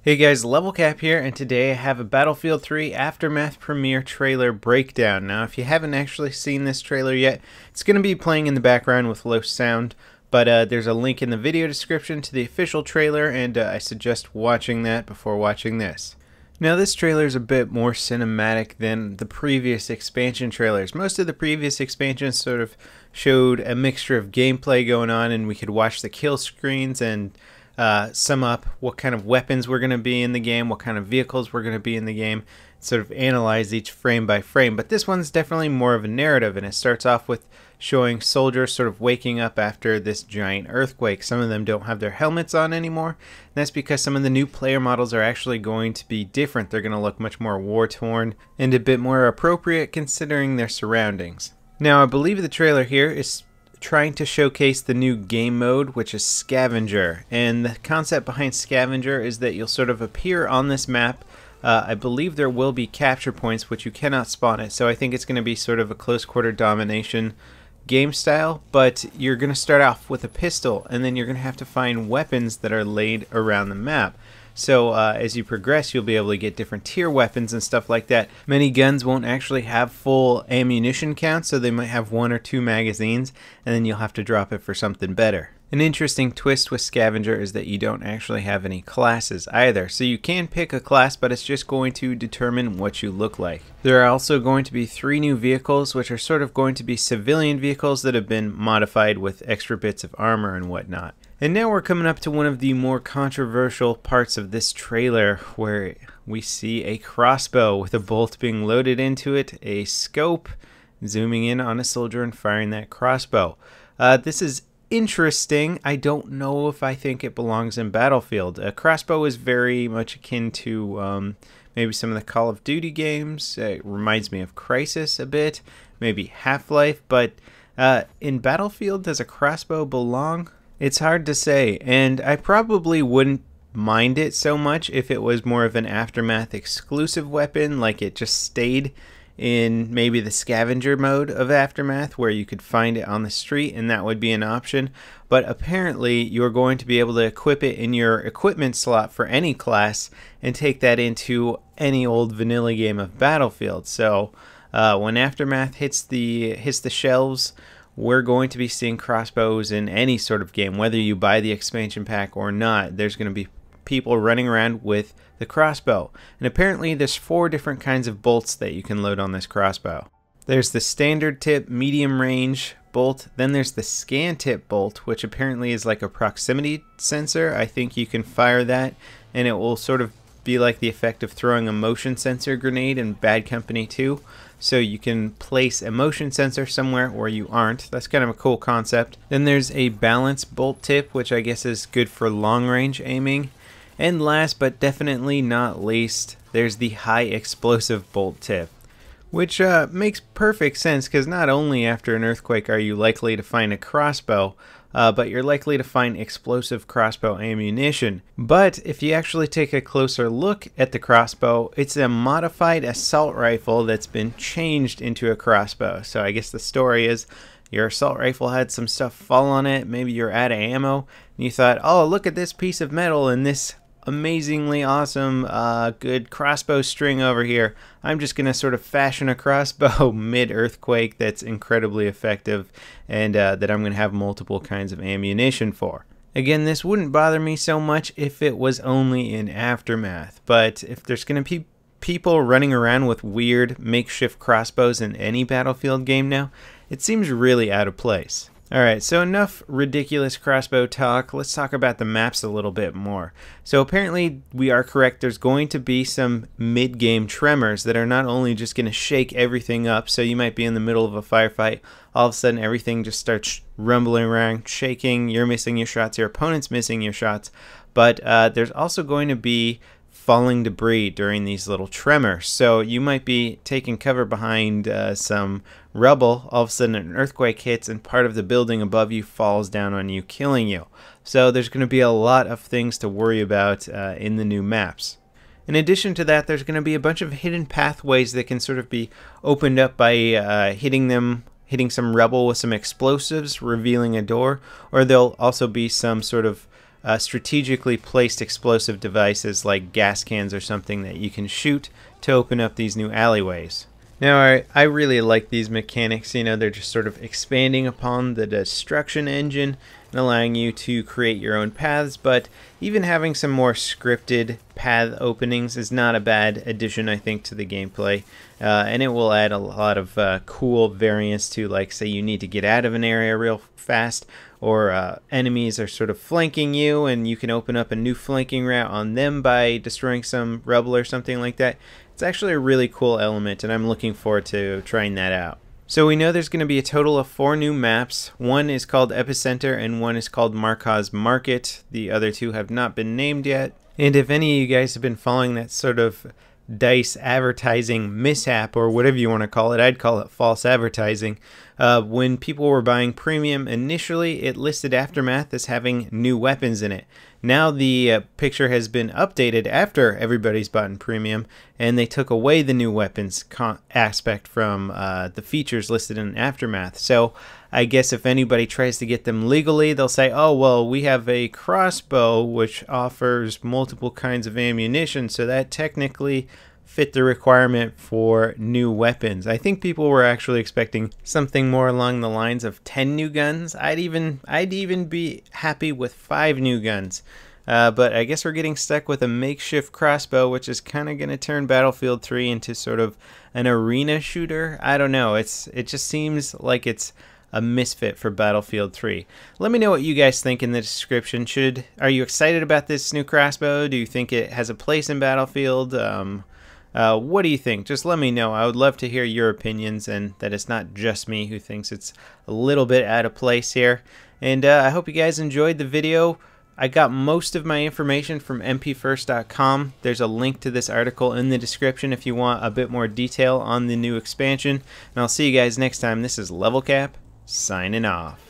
Hey guys, LevelCap here, and today I have a Battlefield 3 Aftermath premiere trailer breakdown. Now, if you haven't actually seen this trailer yet, it's going to be playing in the background with low sound, but there's a link in the video description to the official trailer, and I suggest watching that before watching this. Now, this trailer is a bit more cinematic than the previous expansion trailers. Most of the previous expansions sort of showed a mixture of gameplay going on, and we could watch the kill screens and sum up what kind of weapons were going to be in the game, what kind of vehicles were going to be in the game, sort of analyze each frame by frame. But this one's definitely more of a narrative, and it starts off with showing soldiers sort of waking up after this giant earthquake. Some of them don't have their helmets on anymore, and that's because some of the new player models are actually going to be different. They're going to look much more war-torn and a bit more appropriate considering their surroundings. Now, I believe the trailer here is trying to showcase the new game mode, which is Scavenger, and the concept behind Scavenger is that you'll sort of appear on this map. I believe there will be capture points which you cannot spawn at, so I think it's going to be sort of a close quarter domination game style, but you're going to start off with a pistol, and then you're going to have to find weapons that are laid around the map. So as you progress, you'll be able to get different tier weapons and stuff like that. Many guns won't actually have full ammunition counts, so they might have 1 or 2 magazines, and then you'll have to drop it for something better. An interesting twist with Scavenger is that you don't actually have any classes either. So you can pick a class, but it's just going to determine what you look like. There are also going to be 3 new vehicles, which are sort of going to be civilian vehicles that have been modified with extra bits of armor and whatnot. And now we're coming up to one of the more controversial parts of this trailer, where we see a crossbow with a bolt being loaded into it, a scope, zooming in on a soldier and firing that crossbow. This is interesting. I don't know if I think it belongs in Battlefield. A crossbow is very much akin to maybe some of the Call of Duty games. It reminds me of Crisis a bit, maybe Half-Life, but in Battlefield, does a crossbow belong? It's hard to say, and I probably wouldn't mind it so much if it was more of an Aftermath exclusive weapon, like it just stayed in maybe the scavenger mode of Aftermath where you could find it on the street, and that would be an option. But apparently you're going to be able to equip it in your equipment slot for any class and take that into any old vanilla game of Battlefield. So when Aftermath hits the shelves, we're going to be seeing crossbows in any sort of game. Whether you buy the expansion pack or not, there's going to be people running around with the crossbow. And apparently there's 4 different kinds of bolts that you can load on this crossbow. There's the standard tip medium range bolt, then there's the scan tip bolt, which apparently is like a proximity sensor. I think you can fire that and it will sort of be like the effect of throwing a motion sensor grenade in Bad Company 2. So you can place a motion sensor somewhere where you aren't. That's kind of a cool concept. Then there's a balance bolt tip, which I guess is good for long range aiming. And last but definitely not least, there's the high explosive bolt tip, which makes perfect sense, because not only after an earthquake are you likely to find a crossbow, but you're likely to find explosive crossbow ammunition. But if you actually take a closer look at the crossbow, it's a modified assault rifle that's been changed into a crossbow. So I guess the story is your assault rifle had some stuff fall on it, maybe you're out of ammo, and you thought, oh, look at this piece of metal and this amazingly awesome good crossbow string over here. I'm just gonna sort of fashion a crossbow mid-earthquake that's incredibly effective, and that I'm gonna have multiple kinds of ammunition for. Again, this wouldn't bother me so much if it was only in Aftermath, but if there's gonna be people running around with weird makeshift crossbows in any Battlefield game now, it seems really out of place. Alright, so enough ridiculous crossbow talk. Let's talk about the maps a little bit more. So apparently we are correct. There's going to be some mid-game tremors that are not only just going to shake everything up, so you might be in the middle of a firefight, all of a sudden everything just starts rumbling around, shaking, you're missing your shots, your opponent's missing your shots, but there's also going to be falling debris during these little tremors. So you might be taking cover behind some rubble, all of a sudden an earthquake hits and part of the building above you falls down on you, killing you. So there's going to be a lot of things to worry about in the new maps. In addition to that, there's going to be a bunch of hidden pathways that can sort of be opened up by hitting some rubble with some explosives, revealing a door, or there'll also be some sort of strategically placed explosive devices like gas cans or something that you can shoot to open up these new alleyways. Now, I really like these mechanics. You know, they're just sort of expanding upon the destruction engine and allowing you to create your own paths, but even having some more scripted path openings is not a bad addition, I think, to the gameplay. And it will add a lot of cool variants to, like, say you need to get out of an area real fast, or enemies are sort of flanking you and you can open up a new flanking route on them by destroying some rubble or something like that. It's actually a really cool element, and I'm looking forward to trying that out. So we know there's going to be a total of 4 new maps. One is called Epicenter and one is called Markov's Market. The other 2 have not been named yet. And if any of you guys have been following that sort of DICE advertising mishap, or whatever you want to call it, I'd call it false advertising. When people were buying Premium initially, it listed Aftermath as having new weapons in it. Now the picture has been updated after everybody's bought Premium, and they took away the new weapons aspect from the features listed in Aftermath. So I guess if anybody tries to get them legally, they'll say, oh, well, we have a crossbow which offers multiple kinds of ammunition, so that technically fit the requirement for new weapons. I think people were actually expecting something more along the lines of 10 new guns. I'd even be happy with 5 new guns. But I guess we're getting stuck with a makeshift crossbow, which is kind of going to turn Battlefield 3 into sort of an arena shooter. I don't know. It just seems like it's a misfit for Battlefield 3. Let me know what you guys think in the description. Are you excited about this new crossbow? Do you think it has a place in Battlefield? What do you think? Just let me know. I would love to hear your opinions, and that it's not just me who thinks it's a little bit out of place here. And I hope you guys enjoyed the video. I got most of my information from mpfirst.com. There's a link to this article in the description if you want a bit more detail on the new expansion. And I'll see you guys next time. This is LevelCap, signing off.